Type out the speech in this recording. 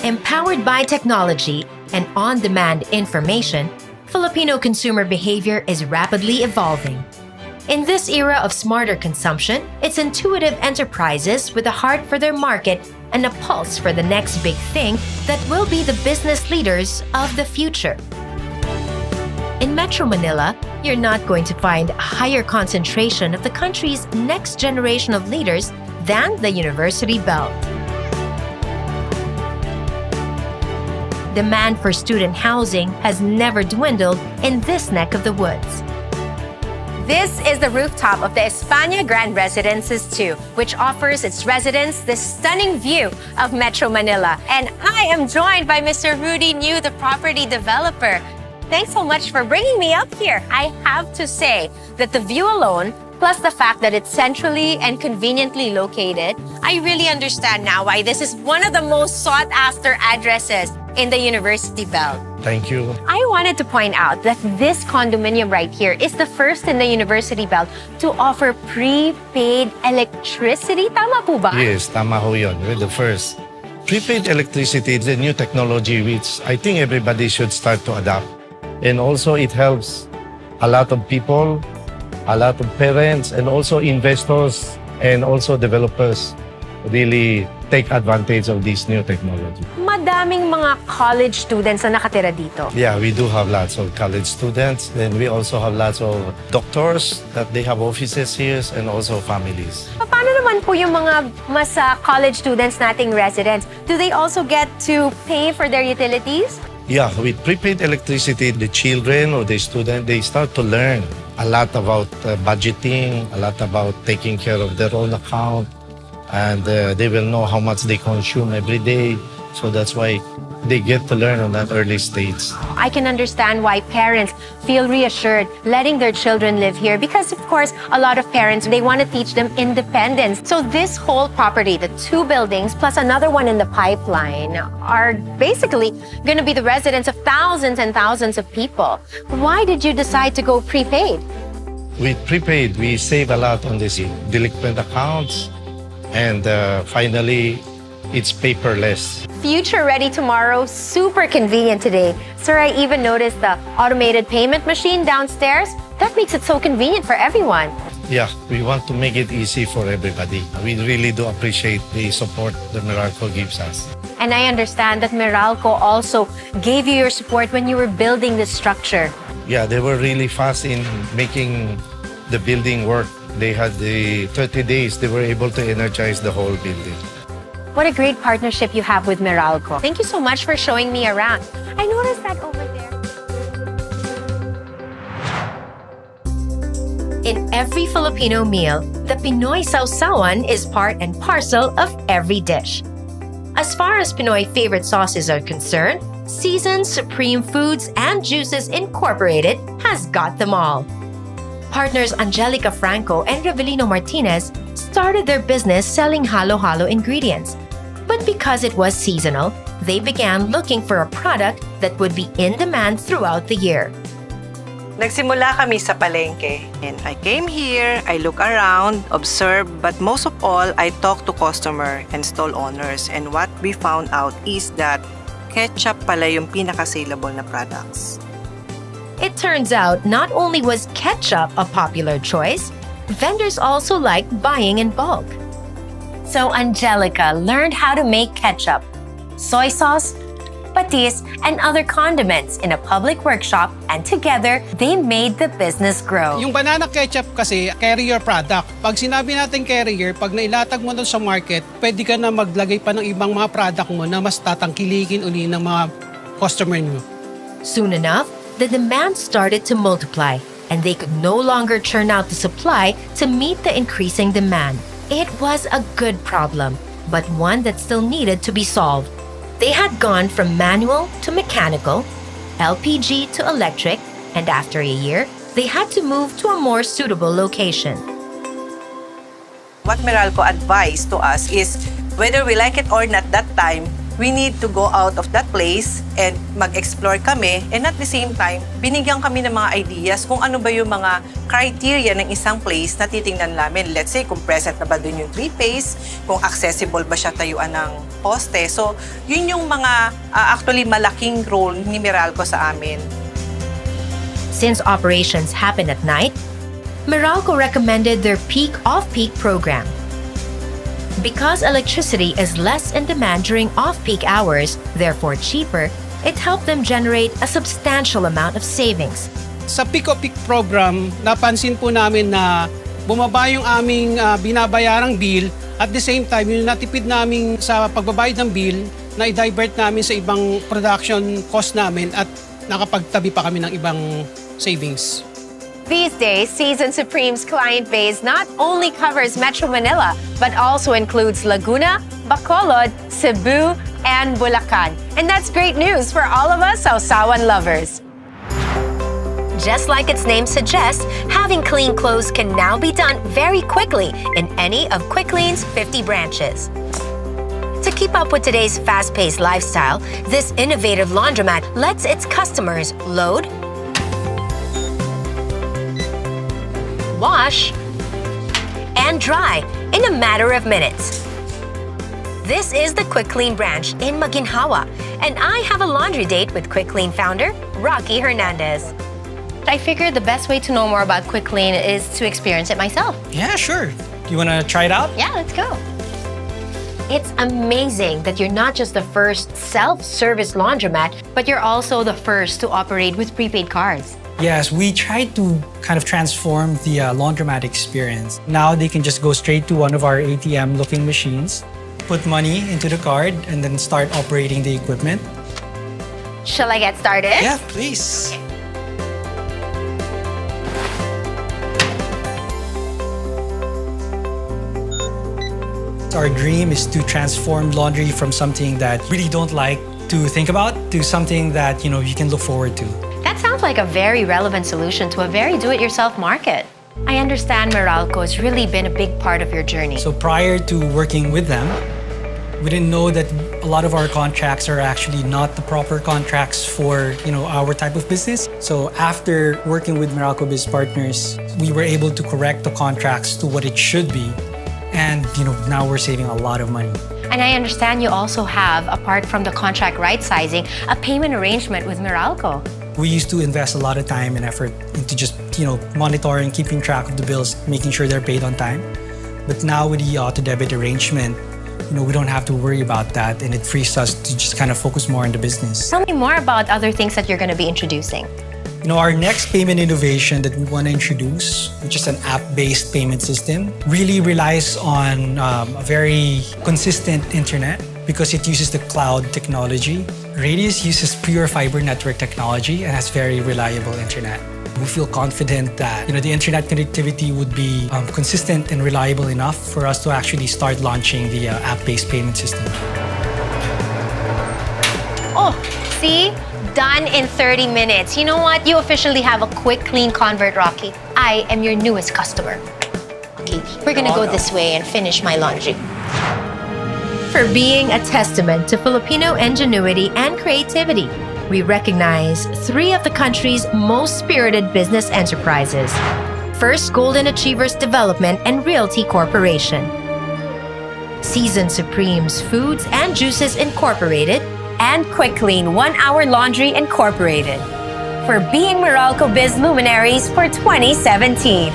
Empowered by technology and on-demand information, Filipino consumer behavior is rapidly evolving. In this era of smarter consumption, it's intuitive enterprises with a heart for their market and a pulse for the next big thing that will be the business leaders of the future. In Metro Manila, you're not going to find a higher concentration of the country's next generation of leaders than the University Belt. Demand for student housing has never dwindled in this neck of the woods. This is the rooftop of the España Grand Residences 2, which offers its residents this stunning view of Metro Manila. And I am joined by Mr. Rudy New, the property developer. Thanks so much for bringing me up here. I have to say that the view alone, plus the fact that it's centrally and conveniently located, I really understand now why this is one of the most sought-after addresses in the University Belt. Thank you. I wanted to point out that this condominium right here is the first in the University Belt to offer prepaid electricity. Tama po ba? Yes, tama ho yun. We're the first. Prepaid electricity is a new technology which I think everybody should start to adopt. And also it helps a lot of people, a lot of parents, and also investors and also developers really take advantage of this new technology. Madaming mga college students na nakatira dito. Yeah, we do have lots of college students, and we also have lots of doctors that they have offices here, and also families. Paano naman po yung mga mas college students nating residents? Do they also get to pay for their utilities? Yeah, with prepaid electricity, the children or the student, they start to learn a lot about budgeting, a lot about taking care of their own account, and they will know how much they consume every day. So that's why they get to learn on that early stage. I can understand why parents feel reassured letting their children live here because, of course, a lot of parents, they want to teach them independence. So this whole property, the 2 buildings plus another one in the pipeline, are basically going to be the residence of thousands and thousands of people. Why did you decide to go prepaid? With prepaid, we save a lot on this delinquent accounts, and finally, it's paperless. Future ready tomorrow, super convenient today. Sir, I even noticed the automated payment machine downstairs. That makes it so convenient for everyone. Yeah, we want to make it easy for everybody. We really do appreciate the support that Meralco gives us. And I understand that Meralco also gave you your support when you were building this structure. Yeah, they were really fast in making the building work. They had the 30 days, they were able to energize the whole building. What a great partnership you have with Meralco. Thank you so much for showing me around. I noticed that over there. In every Filipino meal, the Pinoy sausawan is part and parcel of every dish. As far as Pinoy favorite sauces are concerned, Seasoned Supreme Foods and Juices Incorporated has got them all. Partners Angelica Franco and Revelino Martinez started their business selling halo-halo ingredients. But because it was seasonal, they began looking for a product that would be in demand throughout the year. Nagsimula kami sa palengke. And I came here, I look around, observe, but most of all, I talk to customer and stall owners. And what we found out is that ketchup pala yung pinaka-saleable na products. It turns out not only was ketchup a popular choice, vendors also liked buying in bulk. So Angelica learned how to make ketchup, soy sauce, patis, and other condiments in a public workshop, and together, they made the business grow. Yung banana ketchup kasi, carrier product. Pag sinabi natin carrier, pag nailatag mo doon sa market, pwede ka na maglagay pa ng ibang mga product mo na mas tatangkilikin uli ng mga customer nyo. Soon enough, the demand started to multiply, and they could no longer churn out the supply to meet the increasing demand. It was a good problem, but one that still needed to be solved. They had gone from manual to mechanical, LPG to electric, and after a year, they had to move to a more suitable location. What Meralco advised to us is, whether we like it or not that time, we need to go out of that place and mag-explore kami, and at the same time, binigyan kami ng mga ideas kung ano ba yung mga criteria ng isang place na titingnan namin. Let's say, kung present na ba dun yung three-phase, kung accessible ba siya tayuan ng poste. So, yun yung mga actually malaking role ni Meralco sa amin. Since operations happen at night, Meralco recommended their peak off-peak program. Because electricity is less in demand during off-peak hours, therefore cheaper, it helped them generate a substantial amount of savings. Sa Peak o Peak program, napansin po namin na bumaba yung aming binabayarang bill. At the same time, yung natipid namin sa pagbabayad ng bill, na i-divert namin sa ibang production cost namin at nakapagtabi pa kami ng ibang savings. These days, Season Supreme's client base not only covers Metro Manila, but also includes Laguna, Bacolod, Cebu, and Bulacan. And that's great news for all of us Sausawan lovers. Just like its name suggests, having clean clothes can now be done very quickly in any of Quicklean's 50 branches. To keep up with today's fast-paced lifestyle, this innovative laundromat lets its customers load, wash, and dry in a matter of minutes. This is the Quicklean branch in Maginhawa, and I have a laundry date with Quicklean founder, Rocky Hernandez. I figured the best way to know more about Quicklean is to experience it myself. Yeah, sure. You want to try it out? Yeah, let's go. It's amazing that you're not just the first self-service laundromat, but you're also the first to operate with prepaid cards. Yes, we tried to kind of transform the laundromat experience. Now they can just go straight to one of our ATM-looking machines, put money into the card, and then start operating the equipment. Shall I get started? Yeah, please. Our dream is to transform laundry from something that really don't like to think about to something that, you can look forward to. That sounds like a very relevant solution to a very do-it-yourself market. I understand Meralco has really been a big part of your journey. So prior to working with them, we didn't know that a lot of our contracts are actually not the proper contracts for, our type of business. So after working with Meralco Biz Partners, we were able to correct the contracts to what it should be. And, now we're saving a lot of money. And I understand you also have, apart from the contract right-sizing, a payment arrangement with Meralco. We used to invest a lot of time and effort into just, monitoring, keeping track of the bills, making sure they're paid on time. But now with the auto-debit arrangement, we don't have to worry about that, and it frees us to just kind of focus more on the business. Tell me more about other things that you're going to be introducing. Our next payment innovation that we want to introduce, which is an app-based payment system, really relies on a very consistent internet because it uses the cloud technology. Radius uses pure fiber network technology and has very reliable internet. We feel confident that the internet connectivity would be consistent and reliable enough for us to actually start launching the app-based payment system. Oh, see? Done in 30 minutes. You know what? You officially have a Quicklean convert, Rocky. I am your newest customer. Okay, we're gonna go this way and finish my laundry. For being a testament to Filipino ingenuity and creativity, we recognize 3 of the country's most spirited business enterprises. First Golden Achievers Development and Realty Corporation. Season Supreme's Foods and Juices Incorporated, and Quicklean 1 Hour Laundry Incorporated for being Meralco BIZ Luminaries for 2017.